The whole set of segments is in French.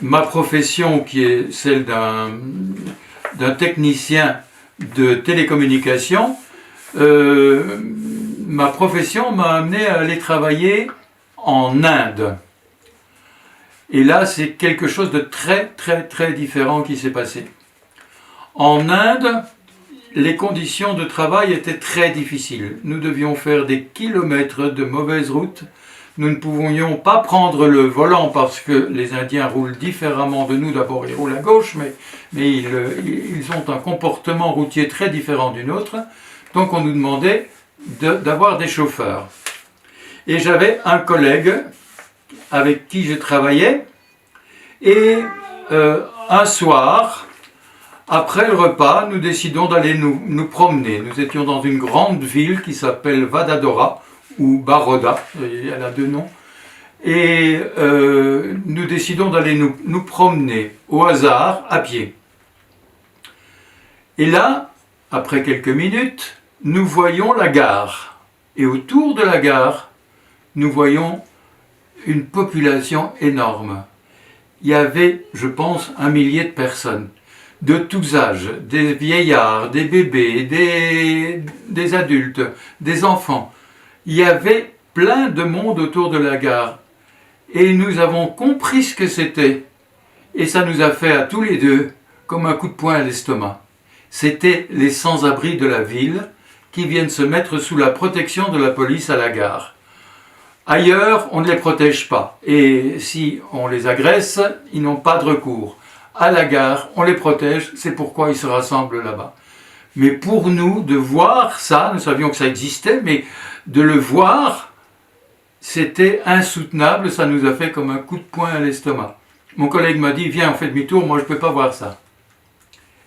ma profession, qui est celle d'un technicien de télécommunications, ma profession m'a amené à aller travailler en Inde. Et là, c'est quelque chose de très, très, très différent qui s'est passé. En Inde, les conditions de travail étaient très difficiles. Nous devions faire des kilomètres de mauvaises routes. Nous ne pouvions pas prendre le volant parce que les Indiens roulent différemment de nous. D'abord, ils roulent à gauche, mais ils ont un comportement routier très différent du nôtre. Donc, on nous demandait d'avoir des chauffeurs. Et j'avais un collègue avec qui je travaillais. Et un soir, après le repas, nous décidons d'aller nous promener. Nous étions dans une grande ville qui s'appelle Vadodara, ou Baroda, elle a deux noms. Et nous décidons d'aller nous promener au hasard, à pied. Et là, après quelques minutes, nous voyons la gare. Et autour de la gare, nous voyons une population énorme. Il y avait, je pense, 1 millier de personnes, de tous âges, des vieillards, des bébés, des adultes, des enfants. Il y avait plein de monde autour de la gare. Et nous avons compris ce que c'était. Et ça nous a fait à tous les deux comme un coup de poing à l'estomac. C'était les sans-abri de la ville qui viennent se mettre sous la protection de la police à la gare. Ailleurs, on ne les protège pas. Et si on les agresse, ils n'ont pas de recours. À la gare, on les protège, c'est pourquoi ils se rassemblent là-bas. Mais pour nous, de voir ça, nous savions que ça existait, mais de le voir, c'était insoutenable, ça nous a fait comme un coup de poing à l'estomac. Mon collègue m'a dit, viens, on fait demi-tour, moi je ne peux pas voir ça.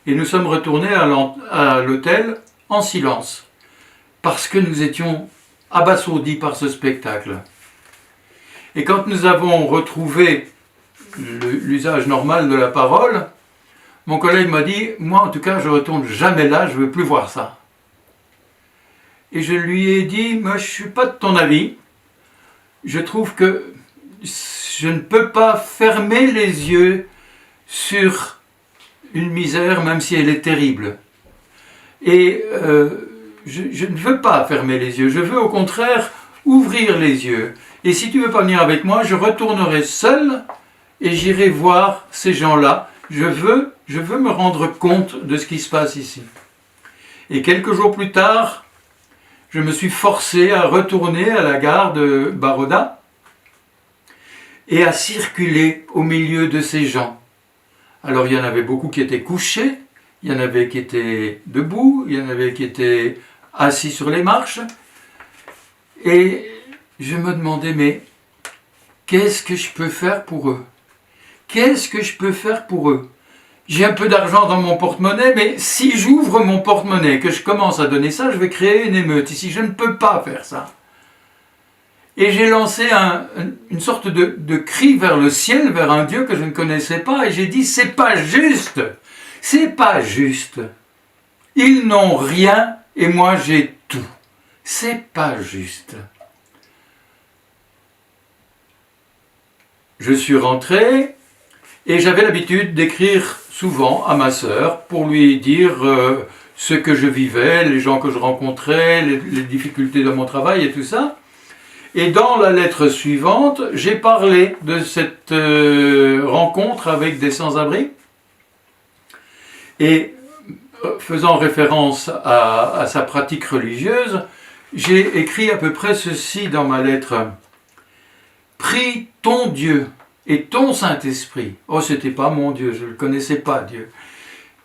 Et nous sommes retournés à l'hôtel en silence, parce que nous étions abasourdis par ce spectacle. Et quand nous avons retrouvé l'usage normal de la parole, mon collègue m'a dit, moi en tout cas je ne retourne jamais là, je ne veux plus voir ça. Et je lui ai dit, moi je ne suis pas de ton avis, je trouve que je ne peux pas fermer les yeux sur une misère même si elle est terrible. Et je ne veux pas fermer les yeux, je veux au contraire ouvrir les yeux. Et si tu ne veux pas venir avec moi, je retournerai seul et j'irai voir ces gens-là. Je veux me rendre compte de ce qui se passe ici. Et quelques jours plus tard, je me suis forcé à retourner à la gare de Baroda et à circuler au milieu de ces gens. Alors il y en avait beaucoup qui étaient couchés, il y en avait qui étaient debout, il y en avait qui étaient assis sur les marches. Et je me demandais, mais qu'est-ce que je peux faire pour eux? Qu'est-ce que je peux faire pour eux? J'ai un peu d'argent dans mon porte-monnaie, mais si j'ouvre mon porte-monnaie, que je commence à donner ça, je vais créer une émeute. Ici, je ne peux pas faire ça. Et j'ai lancé une sorte de cri vers le ciel, vers un Dieu que je ne connaissais pas, et j'ai dit, c'est pas juste, c'est pas juste. Ils n'ont rien et moi j'ai tout. C'est pas juste. Je suis rentré et j'avais l'habitude d'écrire souvent à ma sœur pour lui dire ce que je vivais, les gens que je rencontrais, les difficultés de mon travail et tout ça. Et dans la lettre suivante, j'ai parlé de cette rencontre avec des sans-abri. Et faisant référence à sa pratique religieuse, j'ai écrit à peu près ceci dans ma lettre. Prie ton Dieu et ton Saint-Esprit. Oh, c'était pas mon Dieu, je ne le connaissais pas, Dieu.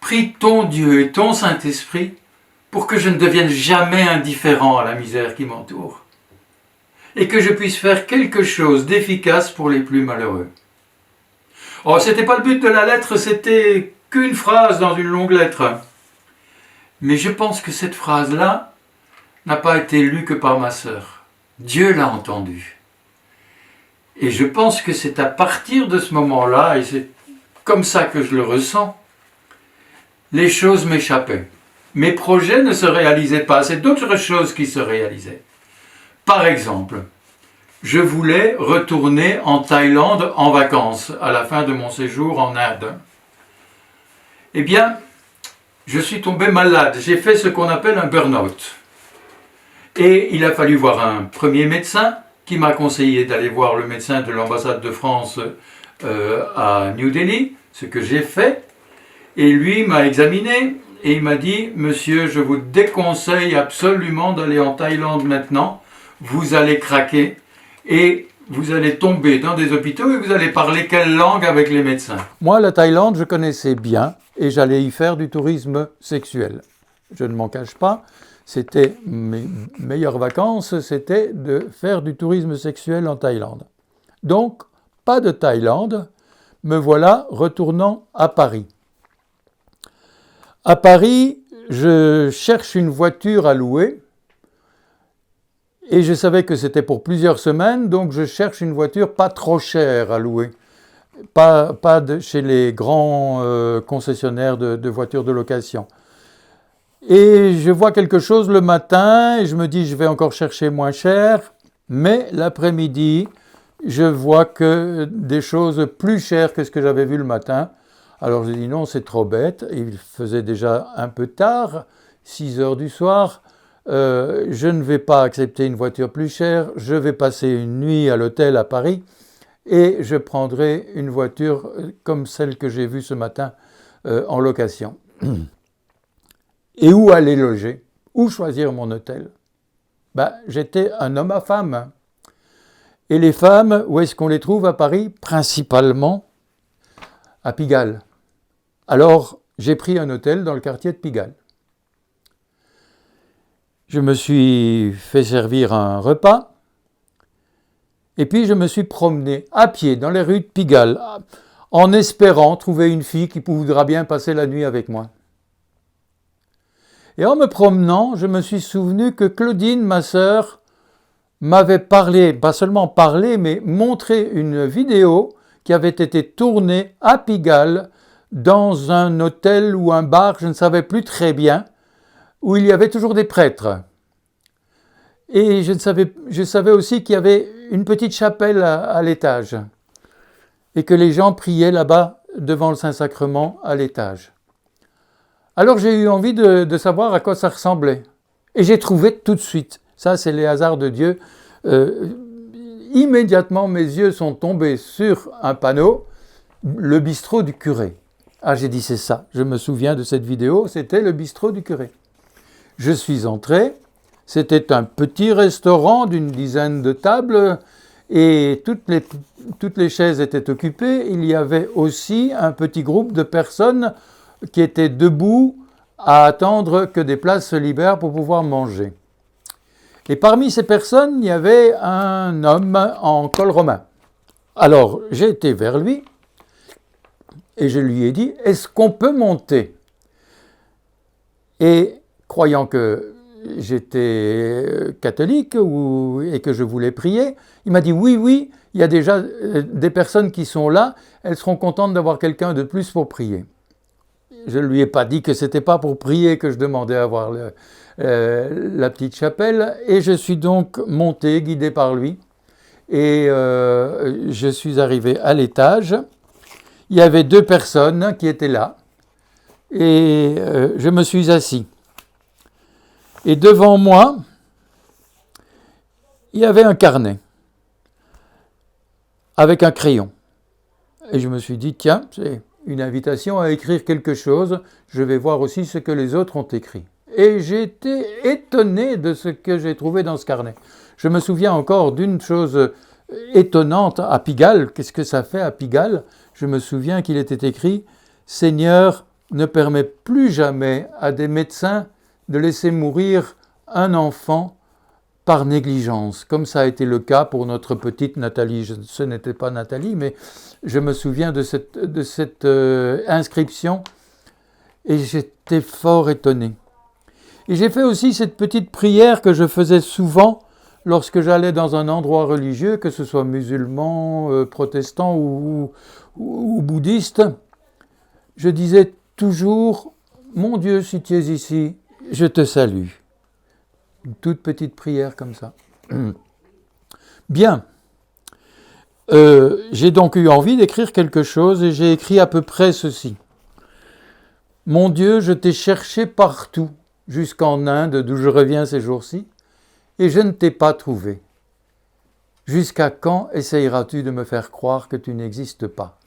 Prie ton Dieu et ton Saint-Esprit pour que je ne devienne jamais indifférent à la misère qui m'entoure. Et que je puisse faire quelque chose d'efficace pour les plus malheureux. Oh, c'était pas le but de la lettre, c'était qu'une phrase dans une longue lettre. Mais je pense que cette phrase-là n'a pas été lue que par ma sœur. Dieu l'a entendue. Et je pense que c'est à partir de ce moment-là, et c'est comme ça que je le ressens, les choses m'échappaient. Mes projets ne se réalisaient pas, c'est d'autres choses qui se réalisaient. Par exemple, je voulais retourner en Thaïlande en vacances à la fin de mon séjour en Inde. Eh bien, je suis tombé malade. J'ai fait ce qu'on appelle un burn-out. Et il a fallu voir un premier médecin qui m'a conseillé d'aller voir le médecin de l'ambassade de France à New Delhi, ce que j'ai fait. Et lui m'a examiné et il m'a dit « Monsieur, je vous déconseille absolument d'aller en Thaïlande maintenant. Vous allez craquer et vous allez tomber dans des hôpitaux et vous allez parler quelle langue avec les médecins ?» Moi, la Thaïlande, je connaissais bien et j'allais y faire du tourisme sexuel. Je ne m'en cache pas, c'était mes meilleures vacances, c'était de faire du tourisme sexuel en Thaïlande. Donc, pas de Thaïlande, me voilà retournant à Paris. À Paris, je cherche une voiture à louer et je savais que c'était pour plusieurs semaines, donc je cherche une voiture pas trop chère à louer. Pas chez les grands concessionnaires de voitures de location. Et je vois quelque chose le matin et je me dis je vais encore chercher moins cher, mais l'après-midi, je vois que des choses plus chères que ce que j'avais vu le matin. Alors j'ai dit non, c'est trop bête, il faisait déjà un peu tard, 6 heures du soir, je ne vais pas accepter une voiture plus chère, je vais passer une nuit à l'hôtel à Paris et je prendrai une voiture comme celle que j'ai vue ce matin en location. Et où aller loger? Où choisir mon hôtel? J'étais un homme à femme. Et les femmes, où est-ce qu'on les trouve à Paris? Principalement à Pigalle. Alors, j'ai pris un hôtel dans le quartier de Pigalle. Je me suis fait servir un repas et puis je me suis promené à pied dans les rues de Pigalle en espérant trouver une fille qui voudra bien passer la nuit avec moi. Et en me promenant, je me suis souvenu que Claudine, ma sœur, m'avait parlé, pas seulement parlé, mais montré une vidéo qui avait été tournée à Pigalle dans un hôtel ou un bar, je ne savais plus très bien, où il y avait toujours des prêtres. Et je savais aussi qu'il y avait une petite chapelle à l'étage et que les gens priaient là-bas devant le Saint-Sacrement à l'étage. Alors j'ai eu envie de savoir à quoi ça ressemblait. Et j'ai trouvé tout de suite. Ça, c'est les hasards de Dieu. Immédiatement, mes yeux sont tombés sur un panneau, le bistrot du curé. Ah, j'ai dit c'est ça. Je me souviens de cette vidéo, c'était le bistrot du curé. Je suis entré, c'était un petit restaurant d'une dizaine de tables et toutes les chaises étaient occupées. Il y avait aussi un petit groupe de personnes qui étaient debout à attendre que des places se libèrent pour pouvoir manger. Et parmi ces personnes, il y avait un homme en col romain. Alors, j'ai été vers lui et je lui ai dit « Est-ce qu'on peut monter ?» Et croyant que j'étais catholique et que je voulais prier, il m'a dit « Oui, il y a déjà des personnes qui sont là, elles seront contentes d'avoir quelqu'un de plus pour prier. » Je ne lui ai pas dit que ce n'était pas pour prier que je demandais à voir la petite chapelle. Et je suis donc monté, guidé par lui. Et je suis arrivé à l'étage. Il y avait 2 personnes qui étaient là. Et je me suis assis. Et devant moi, il y avait un carnet avec un crayon. Et je me suis dit, tiens, c'est une invitation à écrire quelque chose, je vais voir aussi ce que les autres ont écrit. Et j'ai été étonné de ce que j'ai trouvé dans ce carnet. Je me souviens encore d'une chose étonnante à Pigalle. Qu'est-ce que ça fait à Pigalle? Je me souviens qu'il était écrit « Seigneur, ne permets plus jamais à des médecins de laisser mourir un enfant par négligence », comme ça a été le cas pour notre petite Nathalie. Ce n'était pas Nathalie, mais je me souviens de cette inscription et j'étais fort étonné. Et j'ai fait aussi cette petite prière que je faisais souvent lorsque j'allais dans un endroit religieux, que ce soit musulman, protestant ou bouddhiste. Je disais toujours « Mon Dieu, si tu es ici, je te salue ». Une toute petite prière comme ça. Bien. J'ai donc eu envie d'écrire quelque chose et j'ai écrit à peu près ceci. Mon Dieu, je t'ai cherché partout, jusqu'en Inde d'où je reviens ces jours-ci, et je ne t'ai pas trouvé. Jusqu'à quand essayeras-tu de me faire croire que tu n'existes pas ?